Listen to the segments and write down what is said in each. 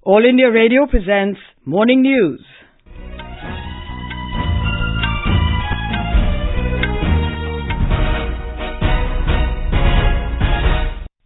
All India Radio presents Morning News.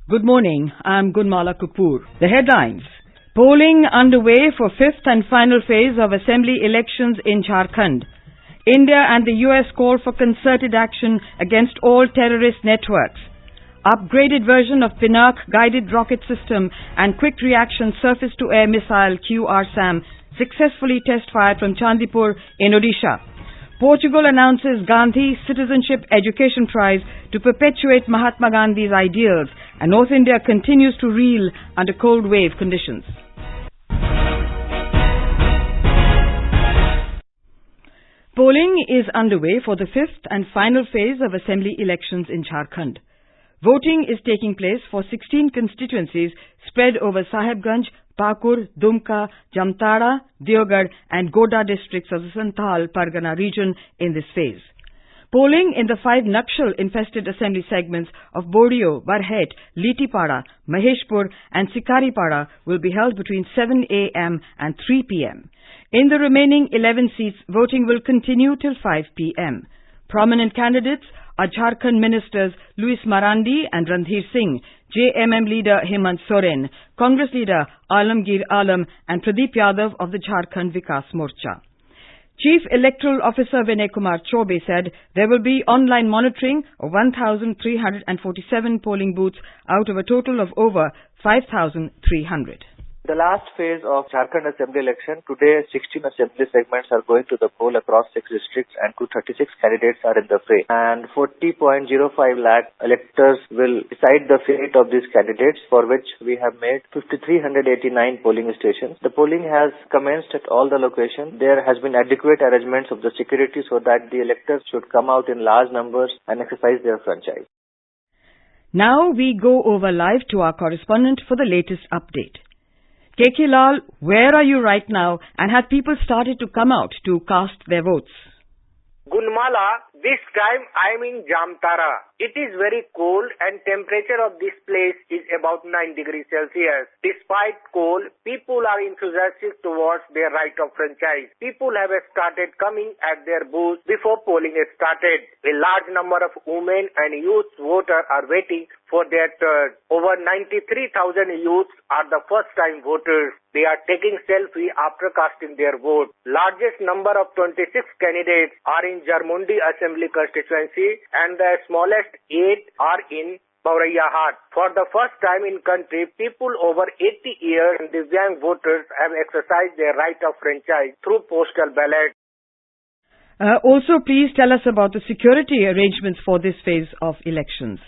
Good morning, I'm Gunmala Kapoor. The headlines. Polling underway for fifth and final phase of assembly elections in Jharkhand. India and the US call for concerted action against all terrorist networks. Upgraded version of Pinaka guided rocket system and quick reaction surface-to-air missile QRSAM successfully test-fired from Chandipur in Odisha. Portugal announces Gandhi Citizenship Education Prize to perpetuate Mahatma Gandhi's ideals, and North India continues to reel under cold wave conditions. Polling is underway for the fifth and final phase of assembly elections in Jharkhand. Voting is taking place for 16 constituencies spread over Sahibganj, Pakur, Dumka, Jamtara, Deoghar and Goda districts of the Santhal Pargana region in this phase. Polling in the 5 Nakshal-infested assembly segments of Bodio, Barhet, Litipada, Maheshpur and Sikaripada will be held between 7 a.m. and 3 p.m. In the remaining 11 seats, voting will continue till 5 p.m. Prominent candidates are Jharkhand ministers Luis Marandi and Randhir Singh, JMM leader Hemant Soren, Congress leader Alamgir Alam and Pradeep Yadav of the Jharkhand Vikas Morcha. Chief Electoral Officer Vinay Kumar Chobe said there will be online monitoring of 1,347 polling booths out of a total of over 5,300. The last phase of Jharkhand Assembly election, today 16 assembly segments are going to the poll across 6 districts and 236 candidates are in the fray. And 40.05 lakh electors will decide the fate of these candidates, for which we have made 5,389 polling stations. The polling has commenced at all the locations. There has been adequate arrangements of the security so that the electors should come out in large numbers and exercise their franchise. Now we go over live to our correspondent for the latest update. KK Lal, where are you right now, and have people started to come out to cast their votes? Gunmala, this time I am in Jamtara. It is very cold and temperature of this place is about 9 degrees Celsius. Despite cold, people are enthusiastic towards their right of franchise. People have started coming at their booths before polling has started. A large number of women and youth voters are waiting for their turn. Over 93,000 youths are the first-time voters. They are taking selfie after casting their vote. Largest number of 26 candidates are in Jarmundi Assembly constituency and the smallest 8 are in Bauraiya Hat. For the first time in country, people over 80 years and Divyang voters have exercised their right of franchise through postal ballot. Also, please tell us about the security arrangements for this phase of elections.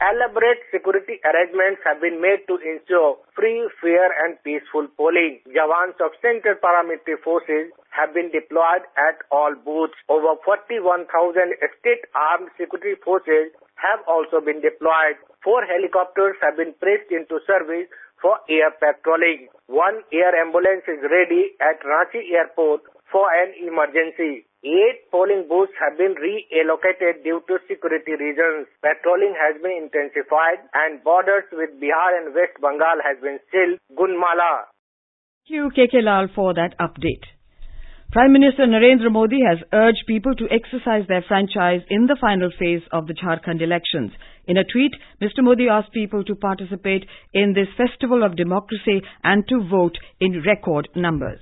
Elaborate security arrangements have been made to ensure free, fair and peaceful polling. Jawans of Central Paramilitary Forces have been deployed at all booths. Over 41,000 state armed security forces have also been deployed. 4 helicopters have been placed into service for air patrolling. 1 air ambulance is ready at Ranchi Airport for an emergency. 8 polling booths have been reallocated due to security reasons. Patrolling has been intensified and borders with Bihar and West Bengal has been sealed. Gunmala. Thank you, KK Lal, for that update. Prime Minister Narendra Modi has urged people to exercise their franchise in the final phase of the Jharkhand elections. In a tweet, Mr. Modi asked people to participate in this festival of democracy and to vote in record numbers.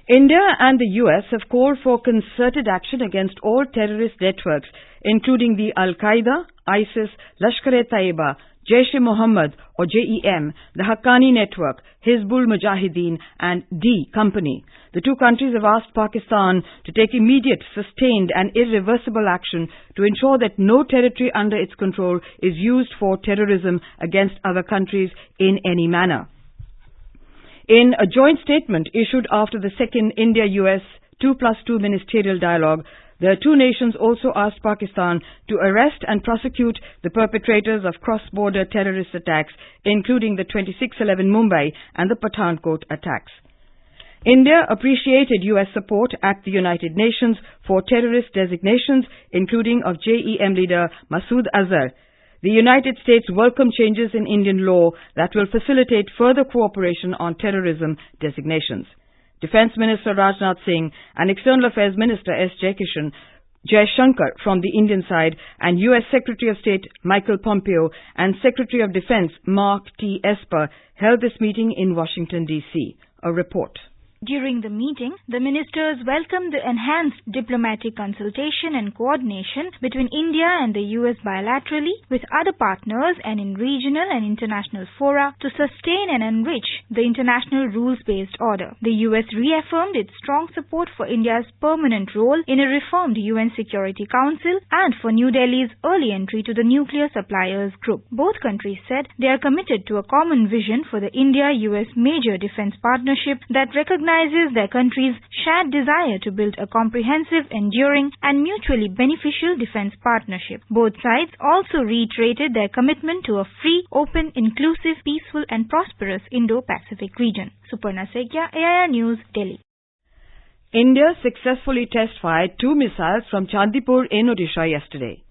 India and the US have called for concerted action against all terrorist networks, including the Al-Qaeda, ISIS, Lashkar-e-Taiba, Jaish-e-Mohammed or JEM, the Haqqani Network, Hizbul Mujahideen and D Company. The 2 countries have asked Pakistan to take immediate, sustained and irreversible action to ensure that no territory under its control is used for terrorism against other countries in any manner. In a joint statement issued after the second India-US 2+2 ministerial dialogue, the 2 nations also asked Pakistan to arrest and prosecute the perpetrators of cross-border terrorist attacks, including the 26/11 Mumbai and the Pathankot attacks. India appreciated US support at the United Nations for terrorist designations, including of JEM leader Masood Azhar. The United States welcomed changes in Indian law that will facilitate further cooperation on terrorism designations. Defense Minister Rajnath Singh and External Affairs Minister S. Jaishankar from the Indian side and U.S. Secretary of State Michael Pompeo and Secretary of Defense Mark T. Esper held this meeting in Washington, D.C. A report. During the meeting, the ministers welcomed the enhanced diplomatic consultation and coordination between India and the US bilaterally with other partners and in regional and international fora to sustain and enrich the international rules-based order. The US reaffirmed its strong support for India's permanent role in a reformed UN Security Council and for New Delhi's early entry to the nuclear suppliers group. Both countries said they are committed to a common vision for the India-US major defense partnership that recognizes their countries' shared desire to build a comprehensive, enduring and mutually beneficial defense partnership. Both sides also reiterated their commitment to a free, open, inclusive, peaceful and prosperous Indo-Pacific region. Suparna Sekhya, AIR News, Delhi. India successfully test-fired 2 missiles from Chandipur in Odisha yesterday.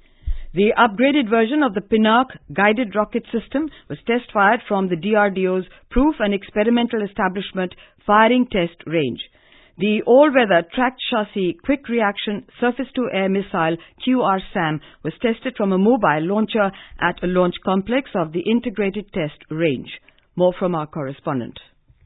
The upgraded version of the Pinaka guided rocket system was test-fired from the DRDO's Proof and Experimental Establishment Firing Test Range. The all-weather tracked chassis quick reaction surface-to-air missile QRSAM was tested from a mobile launcher at a launch complex of the Integrated Test Range. More from our correspondent.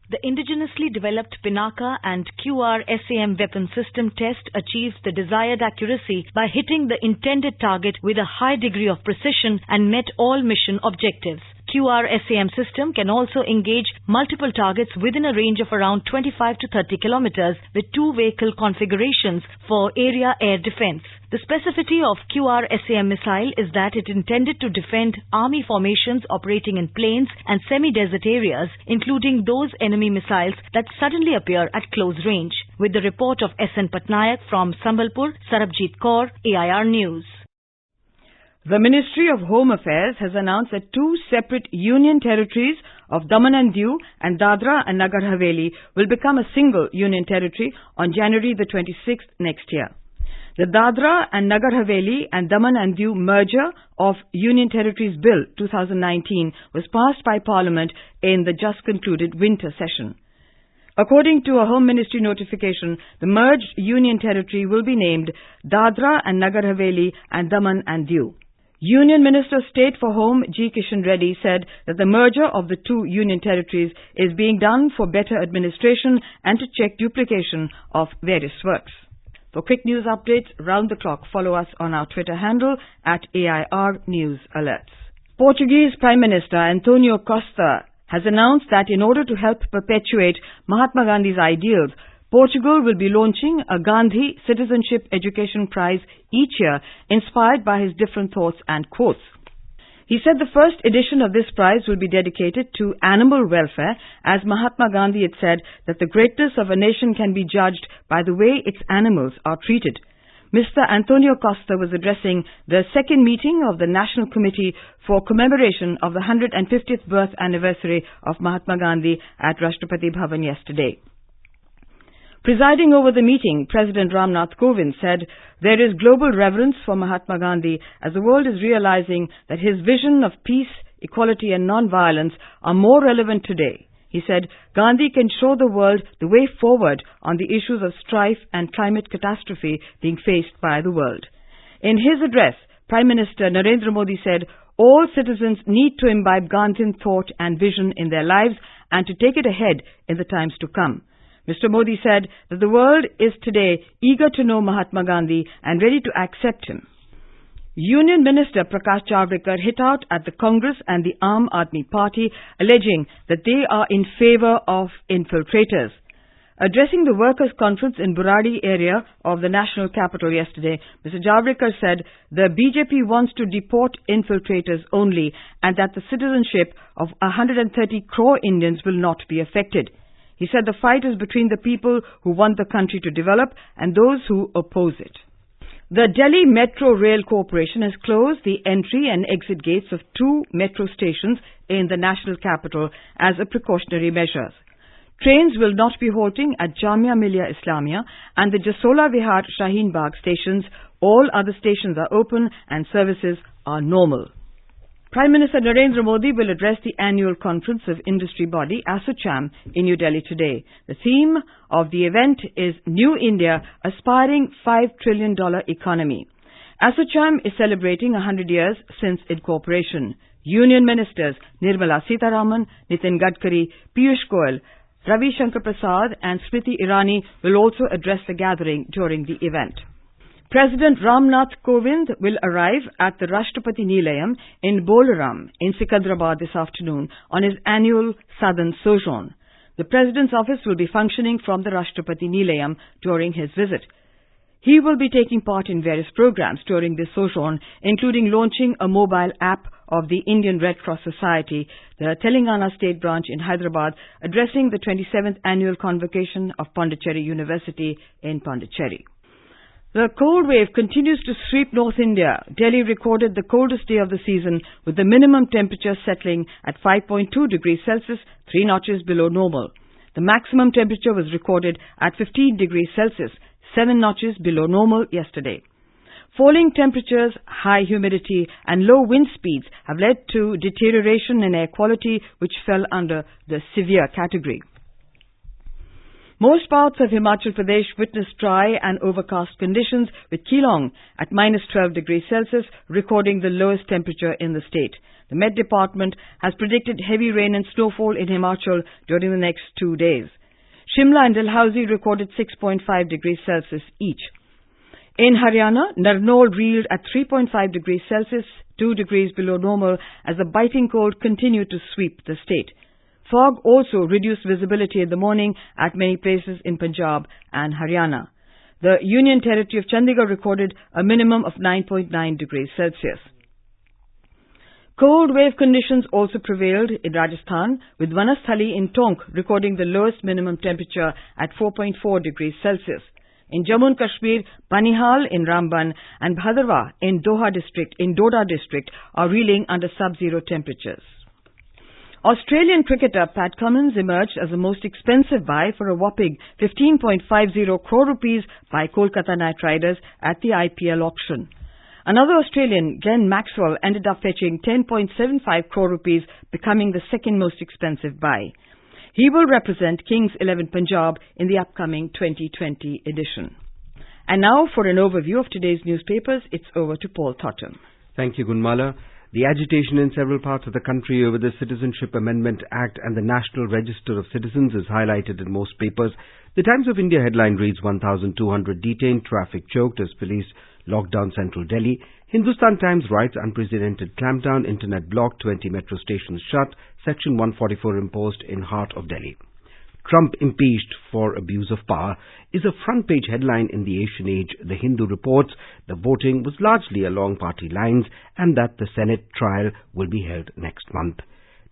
The indigenously developed Pinaka and QRSAM weapon system test achieved the desired accuracy by hitting the intended target with a high degree of precision and met all mission objectives. QRSAM system can also engage multiple targets within a range of around 25 to 30 kilometers with 2 vehicle configurations for area air defense. The specificity of QRSAM missile is that it intended to defend army formations operating in plains and semi-desert areas, including those enemy missiles that suddenly appear at close range. With the report of S.N. Patnaik from Sambalpur, Sarabjit Kaur, AIR News. The Ministry of Home Affairs has announced that 2 separate union territories of Daman and Diu and Dadra and Nagar Haveli will become a single union territory on January the 26th next year. The Dadra and Nagar Haveli and Daman and Diu Merger of Union Territories Bill 2019 was passed by Parliament in the just concluded winter session. According to a Home Ministry notification, the merged Union Territory will be named Dadra and Nagar Haveli and Daman and Diu. Union Minister State for Home G. Kishan Reddy said that the merger of the 2 union territories is being done for better administration and to check duplication of various works. For quick news updates round the clock, follow us on our Twitter handle at AIR News Alerts. Portuguese Prime Minister Antonio Costa has announced that in order to help perpetuate Mahatma Gandhi's ideals, Portugal will be launching a Gandhi Citizenship Education Prize each year, inspired by his different thoughts and quotes. He said the first edition of this prize will be dedicated to animal welfare, as Mahatma Gandhi had said that the greatness of a nation can be judged by the way its animals are treated. Mr. Antonio Costa was addressing the second meeting of the National Committee for commemoration of the 150th birth anniversary of Mahatma Gandhi at Rashtrapati Bhavan yesterday. Presiding over the meeting, President Ramnath Kovind said there is global reverence for Mahatma Gandhi as the world is realizing that his vision of peace, equality and non-violence are more relevant today. He said Gandhi can show the world the way forward on the issues of strife and climate catastrophe being faced by the world. In his address, Prime Minister Narendra Modi said all citizens need to imbibe Gandhian thought and vision in their lives and to take it ahead in the times to come. Mr. Modi said that the world is today eager to know Mahatma Gandhi and ready to accept him. Union Minister Prakash Javadekar hit out at the Congress and the Aam Aadmi Party, alleging that they are in favour of infiltrators. Addressing the workers' conference in Buradi area of the national capital yesterday, Mr. Javadekar said the BJP wants to deport infiltrators only and that the citizenship of 130 crore Indians will not be affected. He said the fight is between the people who want the country to develop and those who oppose it. The Delhi Metro Rail Corporation has closed the entry and exit gates of 2 metro stations in the national capital as a precautionary measure. Trains will not be halting at Jamia Millia Islamia and the Jasola Vihar Shaheen Bagh stations. All other stations are open and services are normal. Prime Minister Narendra Modi will address the annual conference of industry body ASSOCHAM in New Delhi today. The theme of the event is New India, Aspiring $5 Trillion Economy. ASSOCHAM is celebrating 100 years since incorporation. Union Ministers Nirmala Sitharaman, Nitin Gadkari, Piyush Goyal, Ravi Shankar Prasad and Smriti Irani will also address the gathering during the event. President Ramnath Kovind will arrive at the Rashtrapati Nilayam in Bolaram in Sikandrabad this afternoon on his annual southern sojourn. The President's office will be functioning from the Rashtrapati Nilayam during his visit. He will be taking part in various programs during this sojourn, including launching a mobile app of the Indian Red Cross Society, the Telangana State Branch in Hyderabad, addressing the 27th annual convocation of Pondicherry University in Pondicherry. The cold wave continues to sweep North India. Delhi recorded the coldest day of the season, with the minimum temperature settling at 5.2 degrees Celsius, 3 notches below normal. The maximum temperature was recorded at 15 degrees Celsius, 7 notches below normal yesterday. Falling temperatures, high humidity and low wind speeds have led to deterioration in air quality, which fell under the severe category. Most parts of Himachal Pradesh witnessed dry and overcast conditions, with Keelong at minus 12 degrees Celsius recording the lowest temperature in the state. The Met Department has predicted heavy rain and snowfall in Himachal during the next 2 days. Shimla and Dalhousie recorded 6.5 degrees Celsius each. In Haryana, Narnaul reeled at 3.5 degrees Celsius, 2 degrees below normal, as the biting cold continued to sweep the state. Fog also reduced visibility in the morning at many places in Punjab and Haryana. The Union Territory of Chandigarh recorded a minimum of 9.9 degrees Celsius. Cold wave conditions also prevailed in Rajasthan, with Vanasthali in Tonk recording the lowest minimum temperature at 4.4 degrees Celsius. In Jammu and Kashmir, Banihal in Ramban and Bhadarwah in Doda district are reeling under sub-zero temperatures. Australian cricketer Pat Cummins emerged as the most expensive buy for a whopping 15.50 crore rupees by Kolkata Knight Riders at the IPL auction. Another Australian, Glenn Maxwell, ended up fetching 10.75 crore rupees, becoming the second most expensive buy. He will represent Kings 11 Punjab in the upcoming 2020 edition. And now for an overview of today's newspapers, it's over to Paul Totten. Thank you, Gunmala. The agitation in several parts of the country over the Citizenship Amendment Act and the National Register of Citizens is highlighted in most papers. The Times of India headline reads 1,200 detained, traffic choked as police locked down central Delhi. Hindustan Times writes unprecedented clampdown, internet blocked, 20 metro stations shut, Section 144 imposed in heart of Delhi. Trump impeached for abuse of power is a front-page headline in the Asian Age. The Hindu reports the voting was largely along party lines and that the Senate trial will be held next month.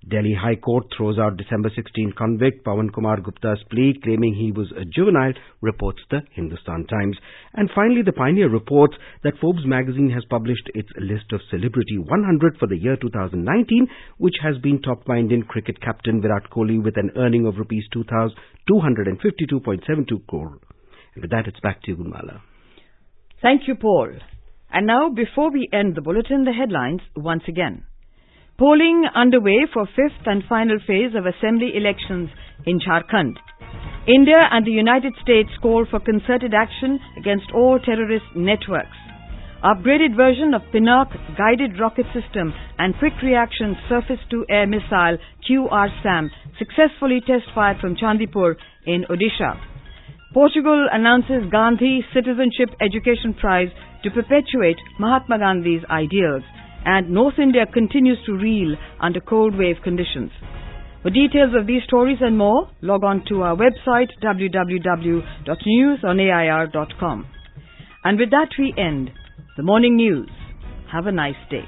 Delhi High Court throws out December 16 convict Pawan Kumar Gupta's plea, claiming he was a juvenile, reports the Hindustan Times. And finally, the Pioneer reports that Forbes magazine has published its list of Celebrity 100 for the year 2019, which has been topped by Indian cricket captain Virat Kohli with an earning of rupees 2,252.72 crore. And with that, it's back to you, Gunmala. Thank you, Paul. And now, before we end the bulletin, the headlines once again. Polling underway for fifth and final phase of assembly elections in Jharkhand. India and the United States call for concerted action against all terrorist networks. Upgraded version of Pinaka guided rocket system and quick reaction surface-to-air missile QRSAM successfully test-fired from Chandipur in Odisha. Portugal announces Gandhi Citizenship Education Prize to perpetuate Mahatma Gandhi's ideals. And North India continues to reel under cold wave conditions. For details of these stories and more, log on to our website www.newsonair.com. And with that we end the morning news. Have a nice day.